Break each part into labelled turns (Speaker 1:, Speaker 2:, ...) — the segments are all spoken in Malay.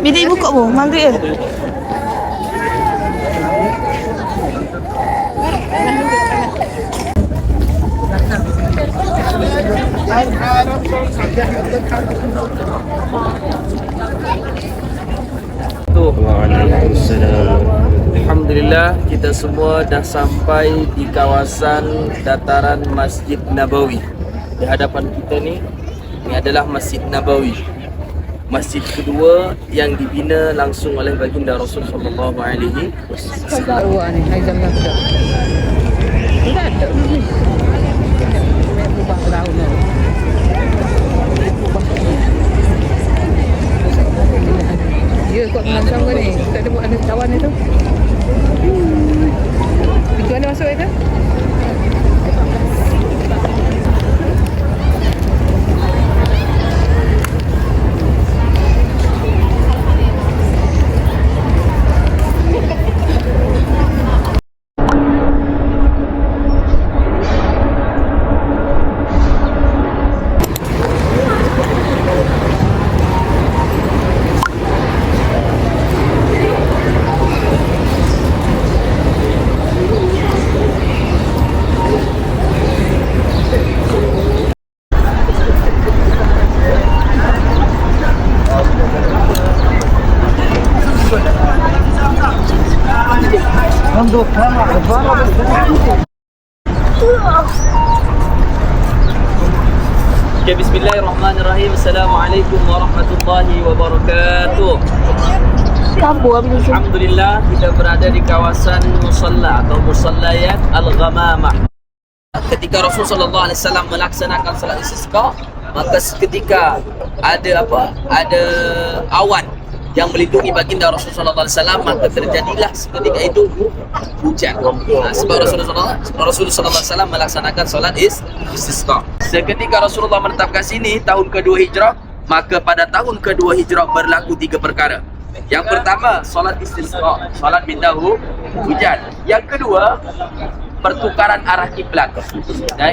Speaker 1: Bila ibu buka bu, maghrib ke?
Speaker 2: Alhamdulillah, kita semua dah sampai di kawasan dataran Masjid Nabawi. Di hadapan kita ni adalah Masjid Nabawi, masjid kedua yang dibina langsung oleh baginda Rasul sallallahu alaihi wasallam.
Speaker 3: Ya, kau menantang kau ni. Tak ada buat ada kawan ni tu. Pintu mana masuk itu?
Speaker 2: Okay, bismillahirrahmanirrahim. Assalamualaikum warahmatullahi wabarakatuh. Alhamdulillah, kita berada di kawasan musalla atau musallayat Al-Ghamamah. Ketika Rasul sallallahu alaihi wasallam melaksanakan salat istisqa, maka seketika ada awan yang melindungi baginda Rasul sallallahu alaihi wasallam, maka terjadilah seketika itu hujan. Sebab Rasulullah sallallahu alaihi wasallam melaksanakan solat istisqa. Seketika Rasulullah menetapkan sini tahun kedua Hijrah, maka pada tahun kedua Hijrah berlaku 3 perkara. Yang pertama, solat istisqa, solat minta hujan. Yang kedua, pertukaran arah kiblat.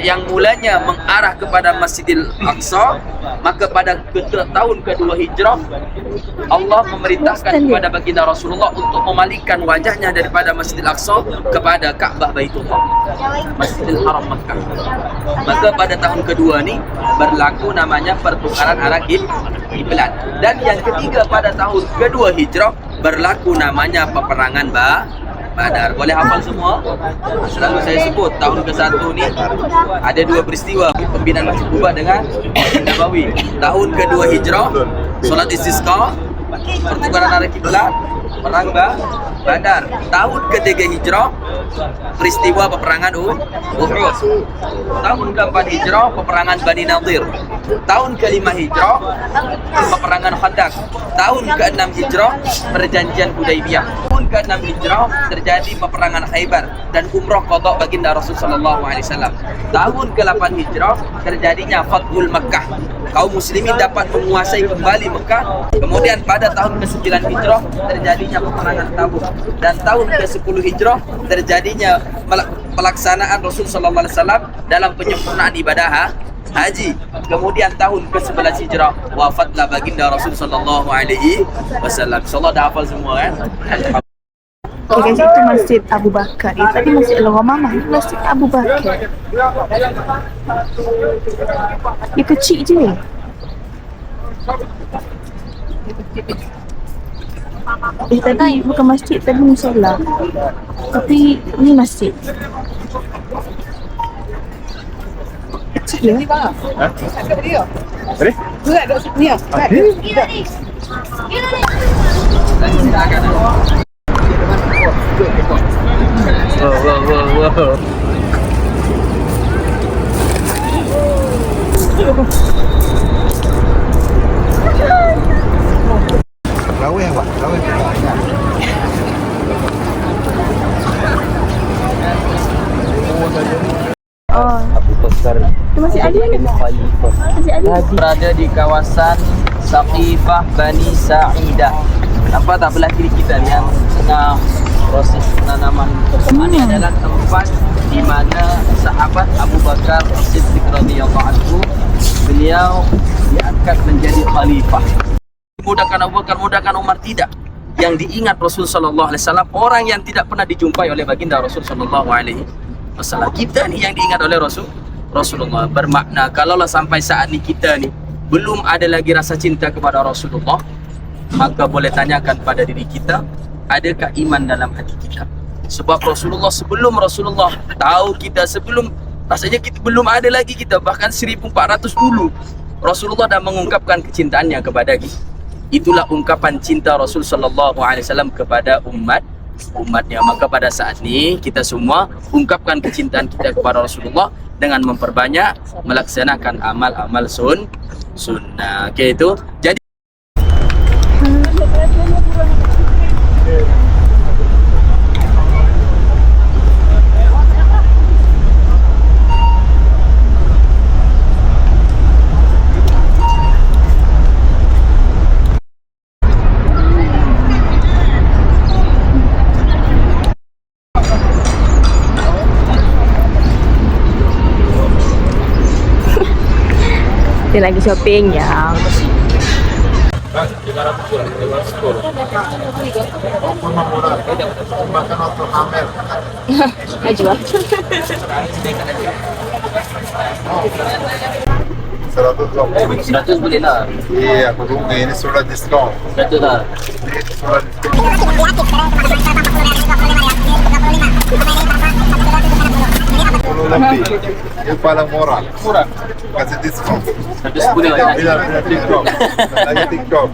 Speaker 2: Yang mulanya mengarah kepada Masjidil Aqsa, maka pada tahun kedua Hijrah Allah memerintahkan kepada baginda Rasulullah untuk memalingkan wajahnya daripada Masjidil Aqsa kepada Ka'bah Baitullah, Masjidil Haram Makkah. Maka pada tahun kedua ni berlaku namanya pertukaran arah kiblat. Dan yang ketiga, pada tahun kedua Hijrah berlaku namanya peperangan Badar. Boleh hafal semua? Selalu saya sebut tahun ke-1 ni ada 2 peristiwa pembinaan Masjid Quba dengan Masjid Nabawi. Tahun kedua Hijrah, solat istisqa, pertukaran arah kiblat, perang Badar. Tahun ketiga Hijrah, peristiwa peperangan Uhud. Tahun keempat Hijrah, peperangan Bani Nadir. Tahun kelima Hijrah, peperangan Khandaq. Tahun ke-6 Hijrah, perjanjian Hudaibiyah. Tahun ke-6 Hijrah terjadi peperangan Khaybar dan umrah qada baginda Rasul sallallahu alaihi wasallam. Tahun ke-8 Hijrah terjadinya Fathul Makkah. Kaum muslimin dapat menguasai kembali Mekah. Kemudian pada tahun ke-9 Hijrah terjadinya peperangan Tabuk. Dan tahun ke-10 Hijrah terjadinya pelaksanaan Rasul sallallahu alaihi wasallam dalam penyempurnaan ibadah haji. Kemudian tahun ke-11 Hijrah wafatlah baginda Rasul sallallahu alaihi wasallam. Insyaallah dah hafal semua kan? Alhamdulillah.
Speaker 1: Okay, guys, itu Masjid Abu Bakar. Tadi Masjid Al-Ghamamah, ini Masjid Abu Bakar. Dia kecil je ni. Tadi bukan masjid, tadi musola. Tapi ni masjid. Kecil ya?
Speaker 3: Boleh? Berat duduk sini ya?
Speaker 2: Wow.
Speaker 4: Raweh awak, raweh.
Speaker 2: Abu Bakar
Speaker 1: Itu masih ada ni.
Speaker 2: Khalifah.
Speaker 1: Masih ada.
Speaker 2: Berada di kawasan Saqifah Bani Sa'idah. Nampak tak belah kiri kita ni yang tengah proses penanaman. Ini adalah tempat di mana sahabat Abu Bakar As-Siddiq radhiyallahu anhu beliau diangkat menjadi khalifah. Mudahkan Abu Bakar, mudahkan Umar, tidak. Yang diingat Rasul sallallahu alaihi wasallam orang yang tidak pernah dijumpai oleh baginda Rasul sallallahu alaihi wasallam. Kita ni yang diingat oleh Rasulullah. Bermakna kalaulah sampai saat ni kita ni belum ada lagi rasa cinta kepada Rasulullah, maka boleh tanyakan pada diri kita, adakah iman dalam hati kita? Sebab Rasulullah, sebelum Rasulullah tahu kita, sebelum rasanya kita belum ada lagi kita, bahkan 1400 dulu Rasulullah dah mengungkapkan kecintaannya kepada kita. Itulah ungkapan cinta Rasul sallallahu alaihi wasallam kepada umatnya. Maka pada saat ini kita semua ungkapkan kecintaan kita kepada Rasulullah dengan memperbanyak melaksanakan amal-amal sunnah. Okey, itu. Jadi
Speaker 1: Dia lagi shopping ya. Najwa.
Speaker 2: 100 boleh lah.
Speaker 4: Iya, aku tunggu ini sudah diskon.
Speaker 2: 100 lah.
Speaker 4: Ini sudah diskon. 10 lebih. Ini paling murah. Kasih diskon.
Speaker 2: 110 lah.
Speaker 4: Bila TikTok. Lagi TikTok.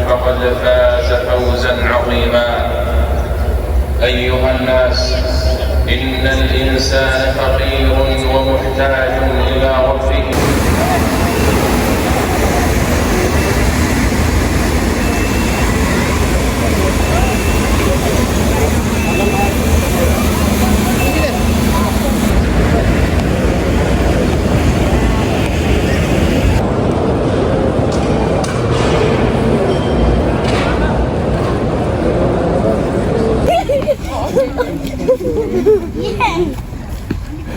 Speaker 5: فقد فاز فوزا عظيما. أيها الناس، إن الإنسان فقير ومحتاج إلى ربه.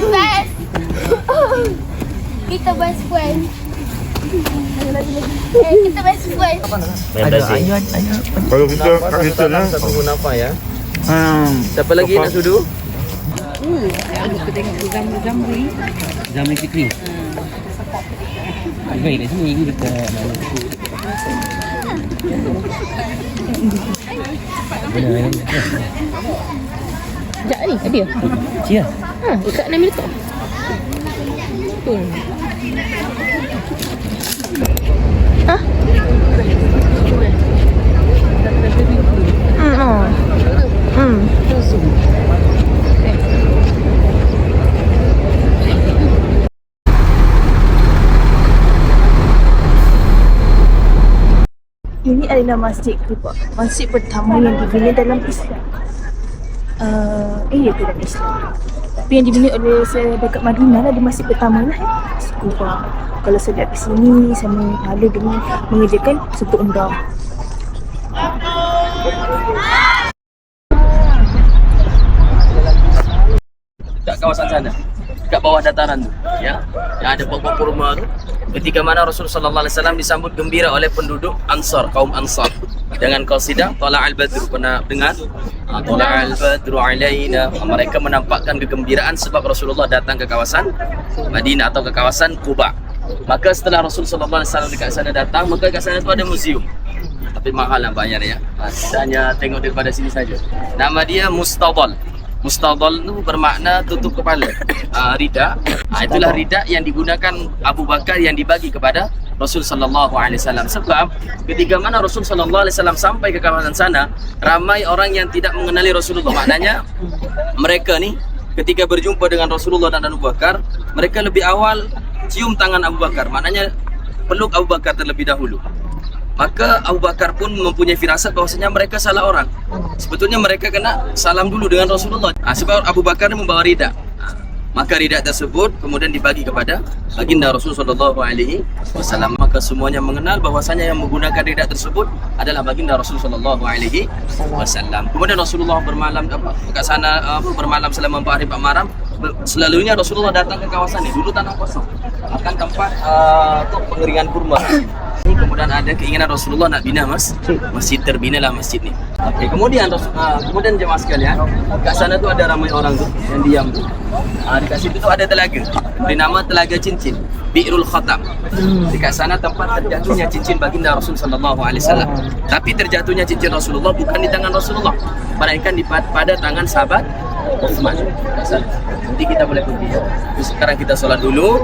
Speaker 6: Best. Kita best friend. Kita best friend.
Speaker 4: Kalau kita lah.
Speaker 2: Tunggu nafas ya. Siapa lagi nak sudu?
Speaker 3: Aku tengok jam ni.
Speaker 7: Jam ni kering. Baik dah sini dekat. Benar.
Speaker 3: Sekejap ni, ada?
Speaker 7: Cia.
Speaker 3: Dekat 6 minit tu. Betul.
Speaker 1: Ini adalah masjid Quba. Masjid pertama yang dibina dalam Islam. Ya, dalam Islam. Tapi yang dibina oleh saya dekat Madinah lah, di masjid pertama lah. Masjid Quba. Kalau saya datang ke sini sama pahala dengan mengerjakan satu umrah.
Speaker 2: Dekat kawasan sana, dekat bawah dataran tu, ya, yang ada pokok kurma tu. Ketika mana Rasulullah sallallahu alaihi wasallam disambut gembira oleh penduduk Ansar, kaum Ansar. dengan qasidah Tala'al Badru. Pernah dengar? Tala'al Badru alaina. Mereka menampakkan kegembiraan sebab Rasulullah datang ke kawasan Madinah atau ke kawasan Quba. Maka setelah Rasul sallallahu alaihi wasallam dekat sana datang, maka kat sana tu ada museum. Tapi mahal lah bayar ya. Kita hanya tengok daripada sini saja. Nama dia Mustadal. Mustadal itu bermakna tutup kepala. Rida. Itulah rida yang digunakan Abu Bakar yang dibagi kepada Rasul sallallahu alaihi wasallam. Sebab ketika mana Rasul sallallahu alaihi wasallam sampai ke kawasan sana, ramai orang yang tidak mengenali Rasulullah. Maknanya mereka ni ketika berjumpa dengan Rasulullah dan Abu Bakar, mereka lebih awal cium tangan Abu Bakar. Maknanya peluk Abu Bakar terlebih dahulu. Maka Abu Bakar pun mempunyai firasat bahwasanya mereka salah orang. Sebetulnya mereka kena salam dulu dengan Rasulullah. Sebab Abu Bakar membawa rida. Maka rida tersebut kemudian dibagi kepada baginda Rasul sallallahu alaihi wasallam. Maka semuanya mengenal bahwasanya yang menggunakan rida tersebut adalah baginda Rasul sallallahu alaihi wasallam. Kemudian Rasulullah bermalam dekat sana bermalam selama 4 hari 4 malam. Selalunya Rasulullah datang ke kawasan ini dulu tanah kosong. Akan tempat untuk pengeringan kurma. Kemudian ada keinginan Rasulullah nak bina masjid, terbinalah masjid ni. Okay, kemudian jemaah sekalian, kat sana tu ada ramai orang tu yang diam tu. Dekat situ tu ada telaga, beri nama Telaga Cincin, Bi'rul Khatam. Dekat sana tempat terjatuhnya cincin baginda Rasul sallallahu alaihi wasallam. Tapi terjatuhnya cincin Rasulullah bukan di tangan Rasulullah, melainkan pada tangan sahabat Utsman. Nanti kita boleh pergi ya. Sekarang kita solat dulu.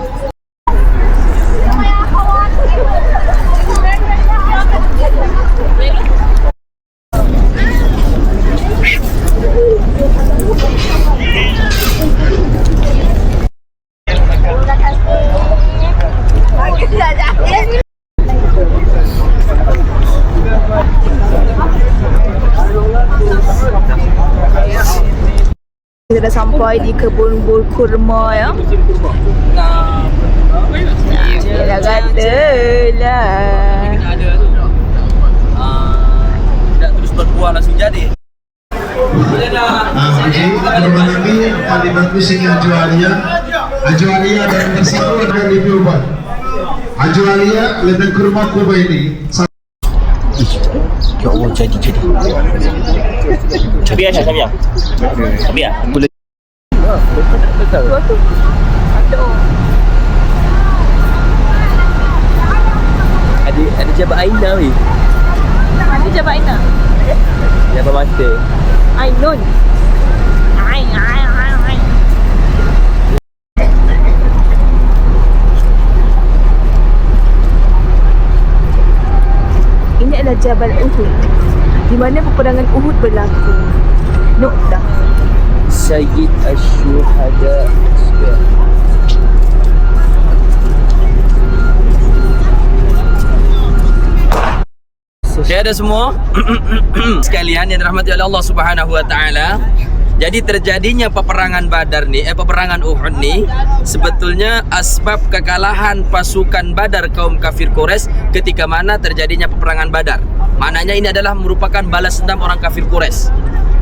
Speaker 1: Kita dah sampai di kebun bul kurma ya. Dia kata lah.
Speaker 2: Ada tu. Tidak terus berbuah langsung jadi.
Speaker 4: Nanti paling bagus ini Ajualia dan bersama dengan Ibu Ubat. Ajualia ledang kurma Kuba ini.
Speaker 7: Ya Allah, jadi. Sabi ya. Boleh. Ada jabat Aina weh.
Speaker 1: Ada jabat Aina.
Speaker 7: Jabat master.
Speaker 1: Ainun. Ain. Ini adalah Jabal Uhud, di mana peperangan Uhud berlaku. Nuqtah.
Speaker 7: Sayyid Ash-Shuhada.
Speaker 2: Okay, ada semua sekalian yang dirahmati oleh Allah Subhanahu wa taala. Jadi terjadinya peperangan Badar ni, peperangan Uhud ni sebetulnya asbab kekalahan pasukan Badar kaum kafir Quraisy ketika mana terjadinya peperangan Badar. Maknanya ini adalah merupakan balas dendam orang kafir Quraisy.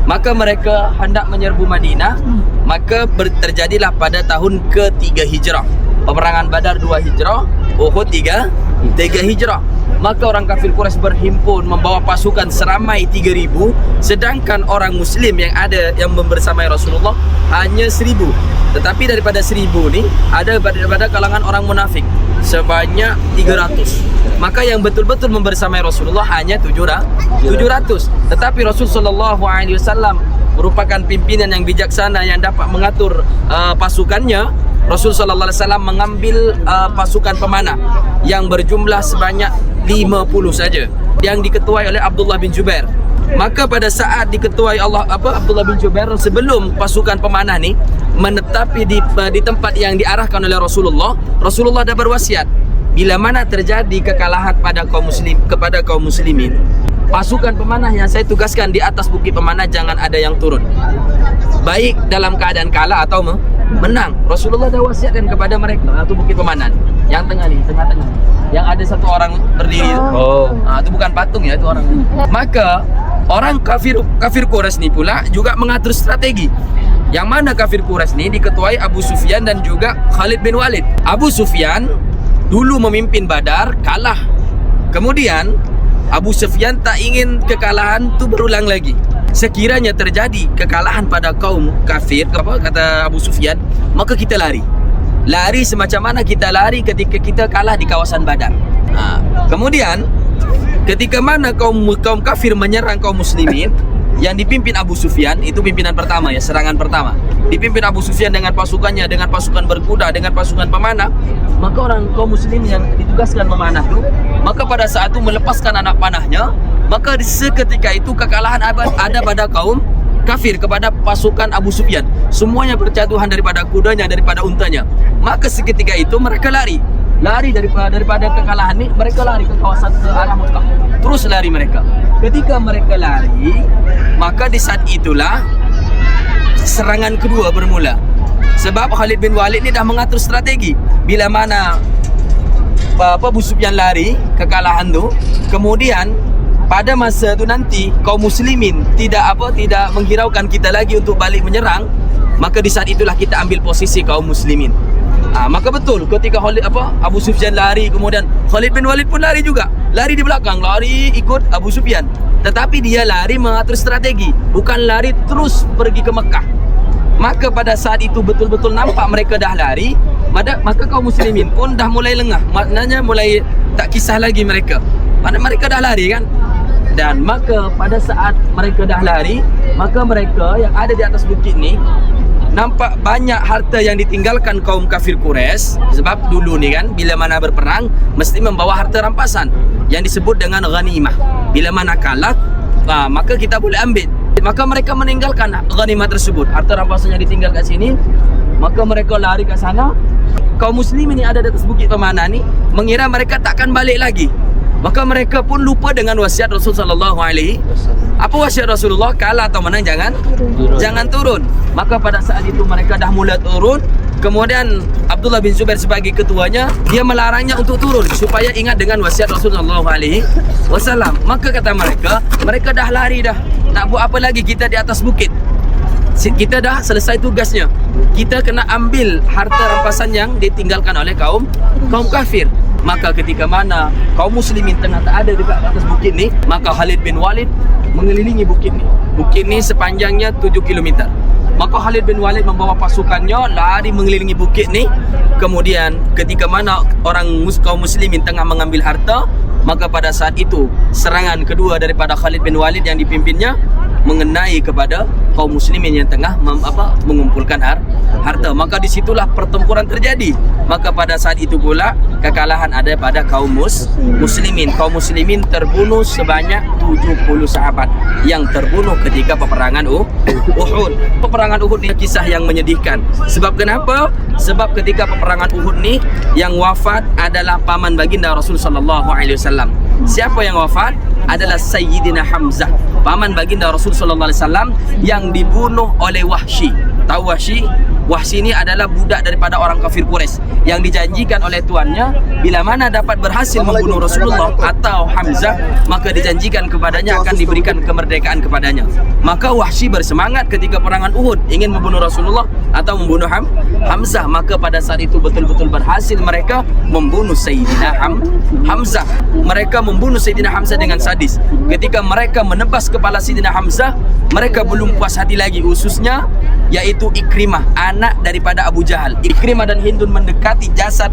Speaker 2: Maka mereka hendak menyerbu Madinah, maka terjadilah pada tahun ke-3 Hijrah. Peperangan Badar 2 Hijrah, Uhud 3 Hijrah. Maka orang kafir Quraisy berhimpun membawa pasukan seramai 3,000, sedangkan orang muslim yang ada yang membersamai Rasulullah hanya 1,000. Tetapi daripada 1,000 ni ada pada kalangan orang munafik sebanyak 300. Maka yang betul-betul membersamai Rasulullah hanya 700. Tetapi Rasul sallallahu alaihi wasallam merupakan pimpinan yang bijaksana yang dapat mengatur pasukannya. Rasul sallallahu alaihi wasallam mengambil pasukan pemanah yang berjumlah sebanyak 50 saja yang diketuai oleh Abdullah bin Jubair. Maka pada saat diketuai Abdullah bin Jubair, sebelum pasukan pemanah ni menetapi di tempat yang diarahkan oleh Rasulullah dah berwasiat, bila mana terjadi kekalahan kepada kaum muslimin, pasukan pemanah yang saya tugaskan di atas bukit pemanah jangan ada yang turun, baik dalam keadaan kalah atau menang. Rasulullah dah wasiatkan kepada mereka. Itu bukit pemanah yang tengah yang ada satu orang berdiri. Itu bukan patung ya, itu orang. Maka orang kafir Quraisy ni pula juga mengatur strategi. Yang mana kafir Quraisy ni diketuai Abu Sufyan dan juga Khalid bin Walid. Abu Sufyan dulu memimpin Badar, kalah. Kemudian Abu Sufyan tak ingin kekalahan tu berulang lagi. Sekiranya terjadi kekalahan pada kaum kafir, apa kata Abu Sufyan, maka kita lari. Lari semacam mana kita lari ketika kita kalah di kawasan Badar. Kemudian ketika mana kaum kafir menyerang kaum muslimin yang dipimpin Abu Sufyan, itu pimpinan pertama ya, serangan pertama. Dipimpin Abu Sufyan dengan pasukannya, dengan pasukan berkuda, dengan pasukan pemanah. Maka orang kaum muslim yang ditugaskan memanah itu, maka pada saat itu melepaskan anak panahnya, maka seketika itu kekalahan ada pada kaum kafir kepada pasukan Abu Sufyan. Semuanya berjatuhan daripada kudanya, daripada untanya. Maka seketika itu mereka lari daripada kekalahan ini, mereka lari ke kawasan ke arah Mekah. Terus lari mereka. Ketika mereka lari, maka di saat itulah serangan kedua bermula. Sebab Khalid bin Walid ni dah mengatur strategi. Bila mana Abu Sufyan lari kekalahan tu, kemudian pada masa tu nanti kaum muslimin tidak menghiraukan kita lagi untuk balik menyerang, maka di saat itulah kita ambil posisi kaum muslimin. Maka betul ketika Abu Sufyan lari, kemudian Khalid bin Walid pun lari juga. Lari di belakang, lari ikut Abu Sufyan. Tetapi dia lari mengatur strategi, bukan lari terus pergi ke Mekah. Maka pada saat itu betul-betul nampak mereka dah lari, maka kaum muslimin pun dah mulai lengah. Maknanya mulai tak kisah lagi mereka. Mereka dah lari kan. Dan maka pada saat mereka dah lari, maka mereka yang ada di atas bukit ni nampak banyak harta yang ditinggalkan kaum kafir Quraisy. Sebab dulu ni kan, bila mana berperang mesti membawa harta rampasan yang disebut dengan ghanimah. Bila mana kalah, maka kita boleh ambil. Maka mereka meninggalkan ghanimah tersebut, harta rampasan yang ditinggal kat sini. Maka mereka lari ke sana. Kaum muslimin yang ada di atas bukit pemanah ni mengira mereka takkan balik lagi. Maka mereka pun lupa dengan wasiat Rasulullah SAW. Apa wasiat Rasulullah? Kalah atau menang jangan turun. Maka pada saat itu mereka dah mula turun. Kemudian Abdullah bin Zubair sebagai ketuanya, dia melarangnya untuk turun supaya ingat dengan wasiat Rasulullah SAW. Maka kata mereka dah lari dah. Nak buat apa lagi kita di atas bukit? Kita dah selesai tugasnya. Kita kena ambil harta rampasan yang ditinggalkan oleh kaum kafir. Maka ketika mana kaum muslimin tengah tak ada dekat atas bukit ni, maka Khalid bin Walid mengelilingi bukit ni. Bukit ni sepanjangnya 7 km. Maka Khalid bin Walid membawa pasukannya lari mengelilingi bukit ni. Kemudian ketika mana kaum muslimin tengah mengambil harta, maka pada saat itu serangan kedua daripada Khalid bin Walid yang dipimpinnya mengenai kepada kaum muslimin yang tengah mengumpulkan harta. Maka disitulah pertempuran terjadi. Maka pada saat itu pula kekalahan ada pada kaum muslimin. Kaum muslimin terbunuh sebanyak 70 sahabat yang terbunuh ketika peperangan Uhud. Peperangan Uhud ni kisah yang menyedihkan. Sebab kenapa? Sebab ketika peperangan Uhud ni yang wafat adalah paman baginda Rasul sallallahu alaihi wasallam. Siapa yang wafat? Adalah Sayyidina Hamzah, paman baginda Rasul sallallahu alaihi wasallam yang dibunuh oleh Wahsy. Tahu Wahsy? Wahsy ini adalah budak daripada orang kafir Quraisy yang dijanjikan oleh tuannya bila mana dapat berhasil membunuh Rasulullah atau Hamzah, maka dijanjikan kepadanya akan diberikan kemerdekaan kepadanya. Maka Wahsy bersemangat ketika perangan Uhud ingin membunuh Rasulullah atau membunuh Hamzah. Maka pada saat itu betul-betul berhasil mereka membunuh Sayyidina Hamzah. Mereka membunuh Sayyidina Hamzah dengan sadis. Ketika mereka menebas kepala Sayyidina Hamzah, mereka belum puas hati lagi, khususnya yaitu Ikrimah, anak daripada Abu Jahal. Ikrimah dan Hindun mendekati jasad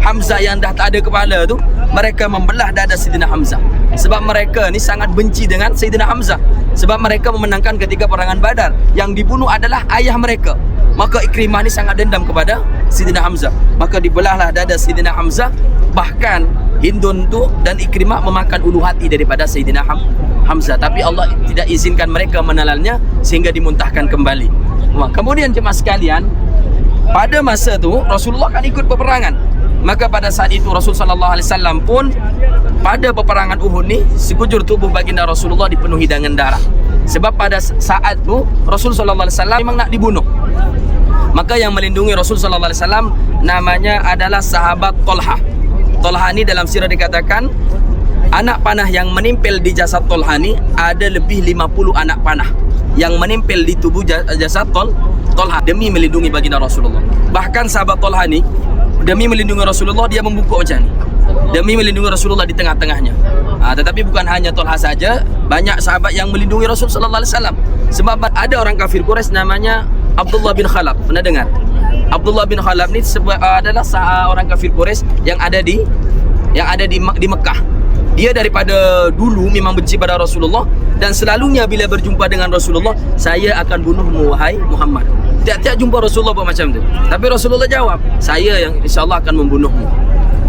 Speaker 2: Hamzah yang dah tak ada kepala tu, mereka membelah dada Sayyidina Hamzah. Sebab mereka ni sangat benci dengan Sayyidina Hamzah. Sebab mereka memenangkan ketika perangan Badar. Yang dibunuh adalah ayah mereka. Maka Ikrimah ni sangat dendam kepada Sayyidina Hamzah. Maka dibelahlah dada Sayyidina Hamzah. Bahkan Hindun tu dan Ikrimah memakan ulu hati daripada Sayyidina Hamzah. Tapi Allah tidak izinkan mereka menelannya sehingga dimuntahkan kembali. Kemudian jemaah sekalian, pada masa tu Rasulullah kan ikut peperangan. Maka pada saat itu Rasul sallallahu alaihi wasallam pun pada peperangan Uhud ni sekujur tubuh baginda Rasulullah dipenuhi dengan darah. Sebab pada saat tu Rasul sallallahu alaihi wasallam memang nak dibunuh. Maka yang melindungi Rasul sallallahu alaihi wasallam namanya adalah sahabat Tolha. Tolha ni dalam sirah dikatakan anak panah yang menempel di jasad Tolha ni ada lebih 50 anak panah yang menempel di tubuh jasad Tolha demi melindungi baginda Rasulullah. Bahkan sahabat Tolha ni demi melindungi Rasulullah dia membungkuk macam ni. demi melindungi Rasulullah di tengah-tengahnya. Tetapi bukan hanya Tolha saja, banyak sahabat yang melindungi Rasul sallallahu alaihi wasallam. Sebab ada orang kafir Quraisy namanya Abdullah bin Khalaf. Pernah dengar? Abdullah bin Khalaf ni adalah orang kafir Quraisy yang ada di Mekah. Dia daripada dulu memang benci pada Rasulullah dan selalunya bila berjumpa dengan Rasulullah, saya akan bunuhmu wahai Muhammad. Tiap-tiap jumpa Rasulullah buat macam tu. Tapi Rasulullah jawab, saya yang insya-Allah akan membunuhmu.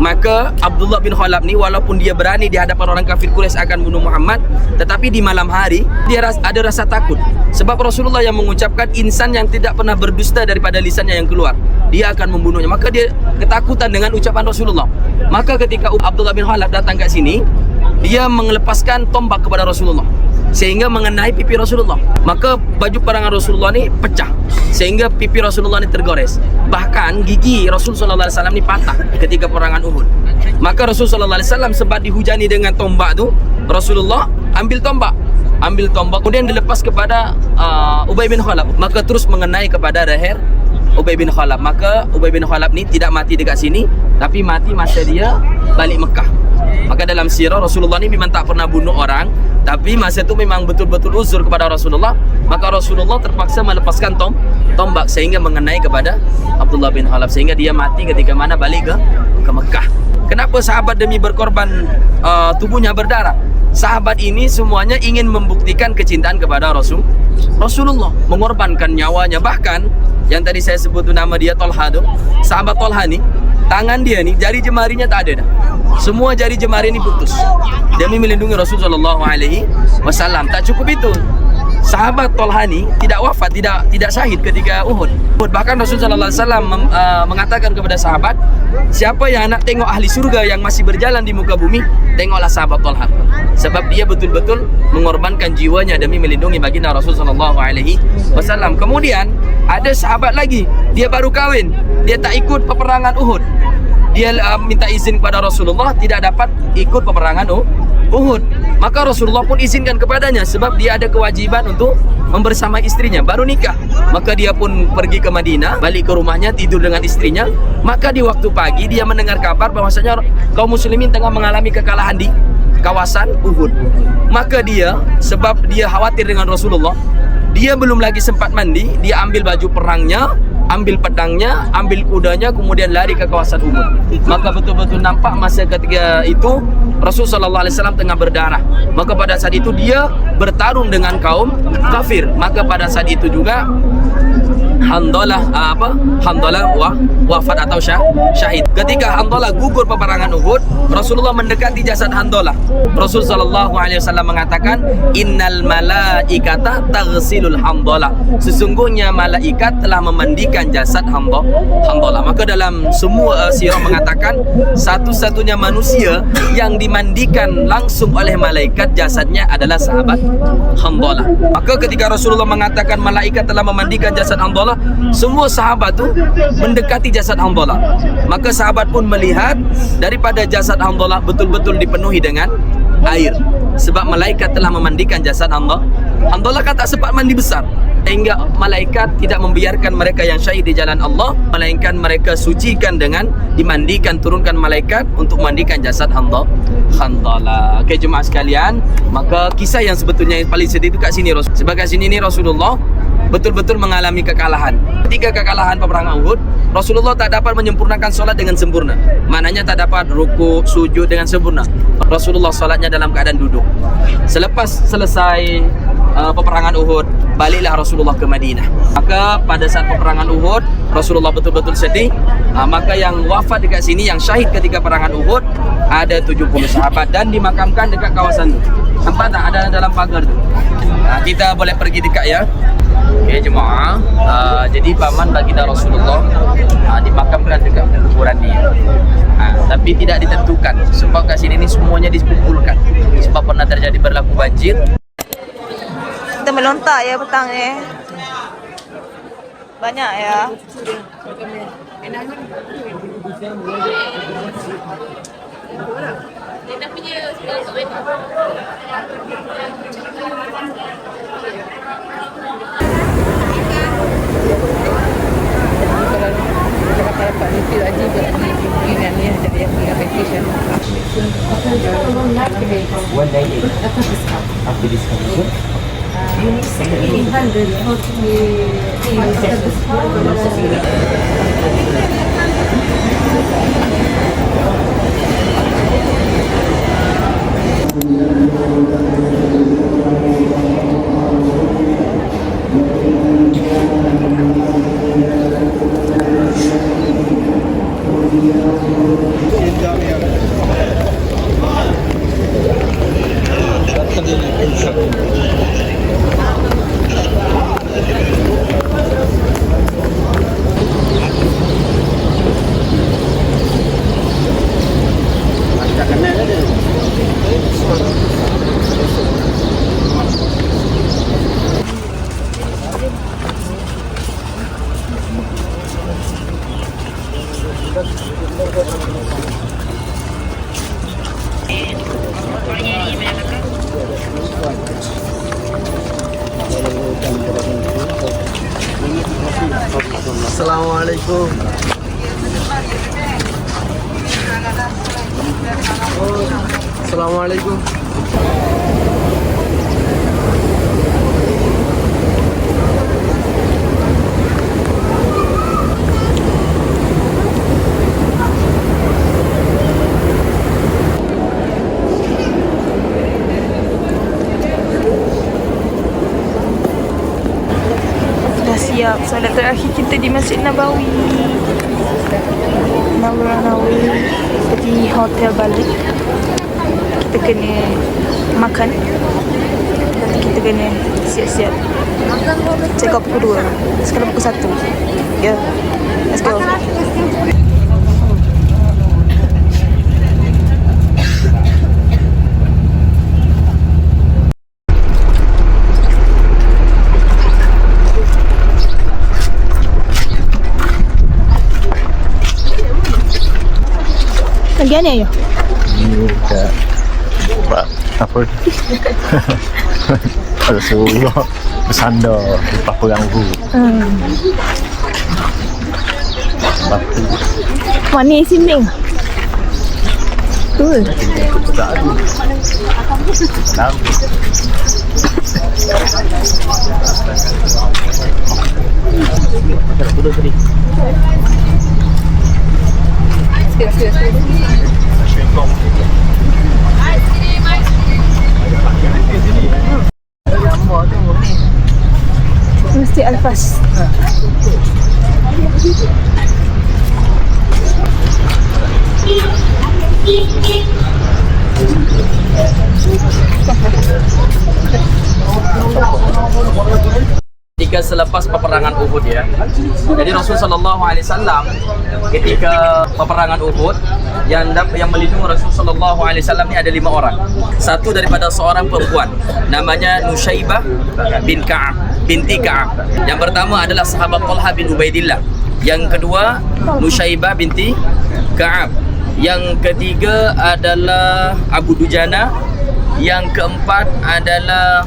Speaker 2: Maka Abdullah bin Khalaf ni walaupun dia berani di hadapan orang kafir Quraisy akan bunuh Muhammad, tetapi di malam hari dia ada rasa takut. Sebab Rasulullah yang mengucapkan insan yang tidak pernah berdusta daripada lisannya yang keluar, dia akan membunuhnya. Maka dia ketakutan dengan ucapan Rasulullah. Maka ketika Abdullah bin Khalaf datang kat sini, dia melepaskan tombak kepada Rasulullah sehingga mengenai pipi Rasulullah. Maka baju perangan Rasulullah ni pecah sehingga pipi Rasulullah ni tergores. Bahkan gigi Rasul sallallahu alaihi wasallam ni patah ketika perangan Uhud. Maka Rasul sallallahu alaihi wasallam sempat dihujani dengan tombak tu. Rasulullah ambil tombak kemudian dilepas kepada Ubay bin Khalaf, maka terus mengenai kepada leher Ubay bin Khalaf. Maka Ubay bin Khalaf ni tidak mati dekat sini, tapi mati masa dia balik Mekah. Maka dalam sirah Rasulullah ni memang tak pernah bunuh orang, tapi masa tu memang betul-betul uzur kepada Rasulullah. Maka Rasulullah terpaksa melepaskan tombak sehingga mengenai kepada Abdullah bin Khalaf, sehingga dia mati ketika mana balik ke Mekah. Kenapa sahabat demi berkorban tubuhnya berdarah? Sahabat ini semuanya ingin membuktikan kecintaan kepada Rasulullah, mengorbankan nyawanya. Bahkan yang tadi saya sebut tu nama dia Tolha tu, sahabat Tolha ni, tangan dia ni jari jemarinya tak ada dah. Semua jari jemari ni putus demi melindungi Rasulullah sallallahu alaihi wasallam. Tak cukup itu, sahabat Tolha ni tidak wafat, tidak syahid ketika Uhud. Bahkan Rasulullah sallallahu alaihi wasallam mengatakan kepada sahabat, siapa yang nak tengok ahli surga yang masih berjalan di muka bumi, tengoklah sahabat Tolha. Sebab dia betul-betul mengorbankan jiwanya demi melindungi baginda Rasul sallallahu alaihi wasallam. Kemudian ada sahabat lagi, dia baru kahwin, dia tak ikut peperangan Uhud. Dia minta izin kepada Rasulullah, tidak dapat ikut peperangan Uhud. Maka Rasulullah pun izinkan kepadanya sebab dia ada kewajiban untuk membersamai istrinya, baru nikah. Maka dia pun pergi ke Madinah, balik ke rumahnya, tidur dengan istrinya. Maka di waktu pagi dia mendengar kabar bahwasanya kaum muslimin tengah mengalami kekalahan di kawasan Uhud. Maka dia, sebab dia khawatir dengan Rasulullah, dia belum lagi sempat mandi, dia ambil baju perangnya, ambil pedangnya, ambil kudanya, kemudian lari ke kawasan Uhud. Maka betul-betul nampak masa ketika itu Rasul sallallahu alaihi wasallam tengah berdarah. Maka pada saat itu dia bertarung dengan kaum kafir. Maka pada saat itu juga Handalah wafat atau syahid. Ketika Handalah gugur peperangan Uhud, Rasulullah mendekati jasad Handalah. Rasul sallallahu alaihi wasallam mengatakan, innal malaikata taghsilul Handalah. Sesungguhnya malaikat telah memandikan jasad Handalah. Maka dalam semua sirah mengatakan satu-satunya manusia yang dimandikan langsung oleh malaikat jasadnya adalah sahabat Handalah. Maka ketika Rasulullah mengatakan malaikat telah memandikan jasad Handalah, semua sahabat tu mendekati jasad Handalah. Maka sahabat pun melihat daripada jasad Handalah betul-betul dipenuhi dengan air, sebab malaikat telah memandikan jasad Handalah. Handalah kan tak sempat mandi besar, sehingga malaikat tidak membiarkan mereka yang syahid di jalan Allah, melainkan mereka sucikan dengan dimandikan, turunkan malaikat untuk mandikan jasad Handalah. Okey jemaah sekalian, maka kisah yang sebetulnya yang paling sedih itu kat sini. Sebab kat sini ni Rasulullah betul-betul mengalami kekalahan. Ketika kekalahan peperangan Uhud, Rasulullah tak dapat menyempurnakan solat dengan sempurna. Maknanya tak dapat rukuk, sujud dengan sempurna. Rasulullah solatnya dalam keadaan duduk. Selepas selesai peperangan Uhud, baliklah Rasulullah ke Madinah. Maka pada saat peperangan Uhud, Rasulullah betul-betul sedih. Maka yang wafat dekat sini, yang syahid ketika peperangan Uhud, ada 70 sahabat dan dimakamkan dekat kawasan tu. Nampak tak? Ada dalam pagar tu. Kita boleh pergi dekat ya. Okey jemaah, jadi paman baginda Rasulullah dimakamkan dekat kuburan ni. Tapi tidak ditentukan sebab kat sini ni semuanya dikumpulkan. Sebab pernah terjadi berlaku banjir.
Speaker 1: Kita melontak ya petang ni. Banyak ya.
Speaker 3: Kalau dapat nanti lagi buat pergi dengan ni, jadi yang pergi vacation.
Speaker 7: After discount.
Speaker 2: Assalamualaikum. Assalamualaikum.
Speaker 1: Dah siap solat terakhir kita di Masjid Nabawi. Nabawi pergi hotel balik. Kita kena makan. Nanti kita kena siap-siap. Check out pukul 2. Sekarang pukul 1. Ya. Let's go. Gimana ya?
Speaker 8: Apa? Rasulullah bersandar di perang Uhud.
Speaker 1: Mana simbing? Tu. Masjid Al-Fas.
Speaker 2: Ketika selepas peperangan Uhud ya. Jadi Rasulullah sallallahu alaihi wasallam ketika peperangan Uhud yang melindungi Rasulullah sallallahu alaihi wasallam ni ada 5 orang. Satu daripada seorang perempuan namanya Nusyaibah bin Ka'ab binti Ka'ab. Yang pertama adalah sahabat Talha bin Ubaidillah. Yang kedua Nusyaibah binti Ka'ab. Yang ketiga adalah Abu Dujana. Yang keempat adalah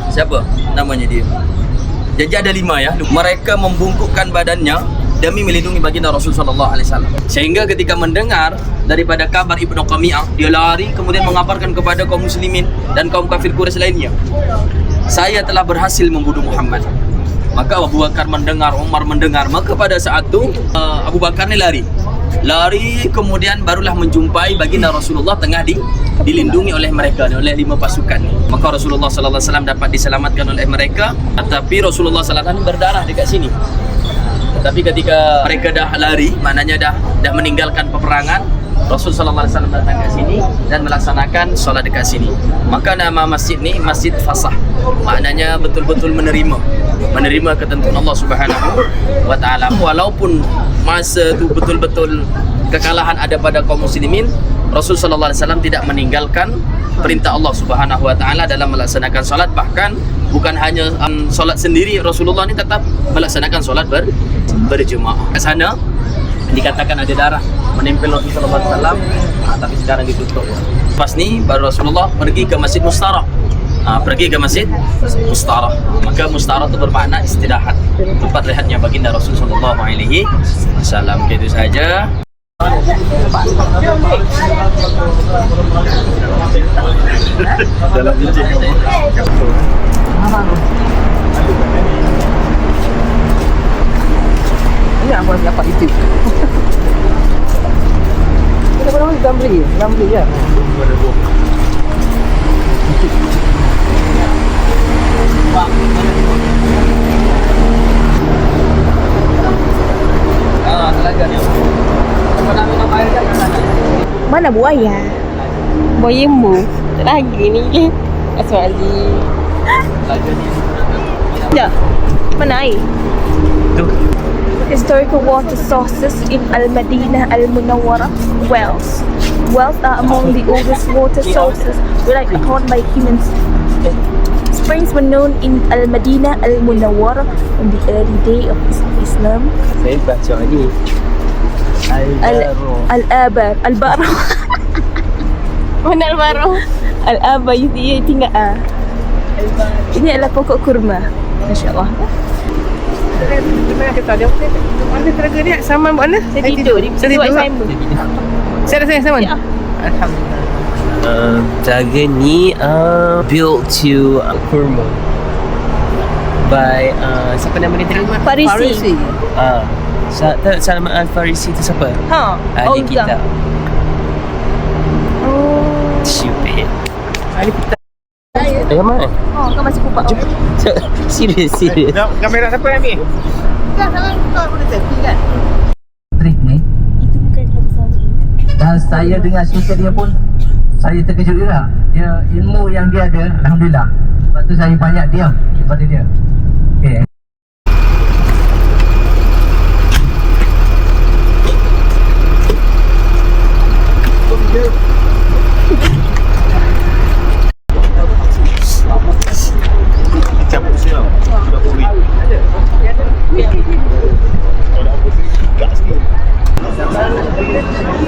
Speaker 2: siapa namanya dia? Jadi ada 5 ya. Mereka membungkukkan badannya demi melindungi baginda Rasul sallallahu alaihi wasallam. Sehingga ketika mendengar daripada kabar Ibnu Qami'ah, dia lari kemudian mengabarkan kepada kaum muslimin dan kaum kafir Quraisy lainnya, saya telah berhasil membunuh Muhammad. Maka Abu Bakar mendengar, Umar mendengar. Maka pada saat itu Abu Bakar ni lari kemudian barulah menjumpai baginda Rasulullah tengah dilindungi oleh mereka ni, oleh 5 pasukan ni. Maka Rasulullah sallallahu alaihi wasallam dapat diselamatkan oleh mereka, tetapi Rasulullah sallallahu alaihi wasallam berdarah dekat sini. Tapi ketika mereka dah lari, maknanya dah meninggalkan peperangan, Rasul sallallahu alaihi wasallam datang ke sini dan melaksanakan solat dekat sini. Maka nama masjid ni Masjid Fasah. Maknanya betul-betul menerima ketentuan Allah Subhanahu wa taala. Walaupun masa tu betul-betul kekalahan ada pada kaum muslimin, Rasul sallallahu alaihi wasallam tidak meninggalkan perintah Allah Subhanahu wa taala dalam melaksanakan solat. Bahkan bukan hanya solat sendiri, Rasulullah ni tetap melaksanakan solat berjemaah. Ke sana dikatakan ada darah menempel Rasul sallallahu alaihi wasallam, tapi sekarang ditutup. Pas ni baru Rasulullah pergi ke Masjid Mustarah. Maka Mustarah itu bermakna istirahat, tempat rehatnya baginda Rasul sallallahu alaihi wasallam. Itu saja.
Speaker 8: Dalam biji
Speaker 3: Ini apa dapat itu? Kita pernah beli ya.
Speaker 1: Mana buaya?
Speaker 9: Boyemu tak lagi ni je. Aswali.
Speaker 1: Tidak. Mana air? Historical water sources in Al-Madinah Al-Munawwarah, wells. Wells are among the oldest water sources relied upon by humans. Springs were known in Al-Madinah Al-Munawwarah in the early day of Islam.
Speaker 7: Saya baca ni
Speaker 1: Al-Abar, Al-Baro.
Speaker 9: Mana baru?
Speaker 1: Al-Abar, you tinggal A. Ini adalah pokok kurma. Masya-Allah.
Speaker 3: Mana kata dia? Mana teraga dia? Saman buat mana?
Speaker 1: Saya tidur di
Speaker 3: tidur. Saya rasa yang saman.
Speaker 1: Ya.
Speaker 3: Alhamdulillah.
Speaker 7: Telaga ni built to Kurma by siapa nama dia tadi?
Speaker 1: Farisi.
Speaker 7: Salman Al-Farisi tu siapa?
Speaker 1: Ha.
Speaker 7: Ahli kitab. Stupid. Yang mana?
Speaker 1: Oh, kau masih kupak.
Speaker 7: Serius.
Speaker 3: Kamera siapa yang ambil? Kan salah kau boleh selfie kan?
Speaker 10: Ni
Speaker 1: Itu bukan hadis sawi.
Speaker 10: dan saya dengan cerita dia pun saya terkejut juga. Dia ilmu yang dia ada, alhamdulillah. Sebab tu saya banyak diam daripada dia. Okey.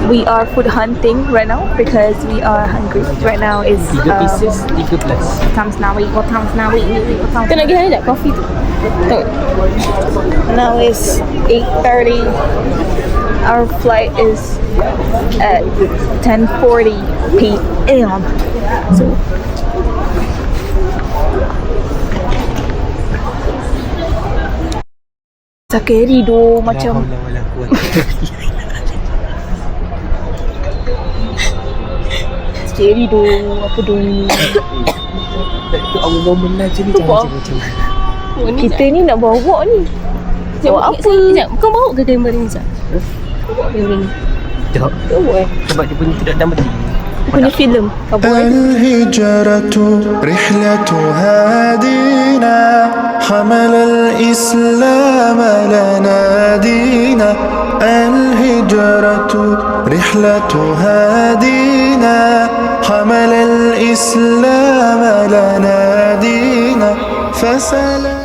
Speaker 1: We are food hunting right now because we are hungry. Right now is
Speaker 7: 3 pieces 13.
Speaker 1: times nawi. What times nawi?
Speaker 9: Kau nak pergi tak kopi tu? Tak.
Speaker 1: Now is 8:30. Our flight is at 10:40 p.m. So scary doh macam scary doh apa doh ni.
Speaker 7: Itu our moment lah je ni
Speaker 1: Apa?
Speaker 7: macam.
Speaker 1: Kita ni nak bawa ni. Bawa apa?
Speaker 9: Sekejap, kau bawa ke kamera ni, Zak? Bawa kamera ni.
Speaker 7: Tak. Sebab dia punya tidak dan berhenti.
Speaker 1: Punya filem. Kau buat.
Speaker 11: الهجرة رحلة هادينا حمل الإسلام لنا دينا الهجرة رحلة هادينا حمل الإسلام لنا دينا فسلام